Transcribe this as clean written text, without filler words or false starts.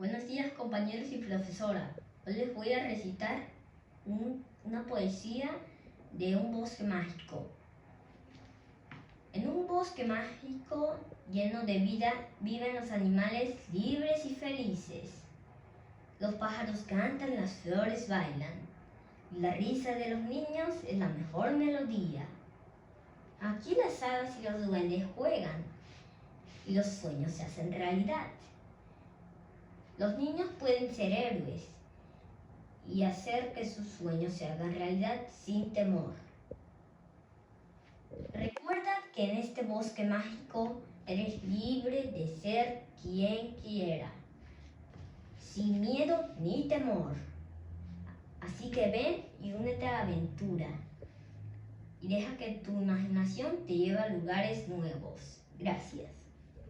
Buenos días, compañeros y profesora. Hoy les voy a recitar una poesía de un bosque mágico. En un bosque mágico lleno de vida viven los animales libres y felices. Los pájaros cantan, las flores bailan. Y la risa de los niños es la mejor melodía. Aquí las hadas y los duendes juegan y los sueños se hacen realidad. Los niños pueden ser héroes y hacer que sus sueños se hagan realidad sin temor. Recuerda que en este bosque mágico eres libre de ser quien quiera, sin miedo ni temor. Así que ven y únete a la aventura y deja que tu imaginación te lleve a lugares nuevos. Gracias.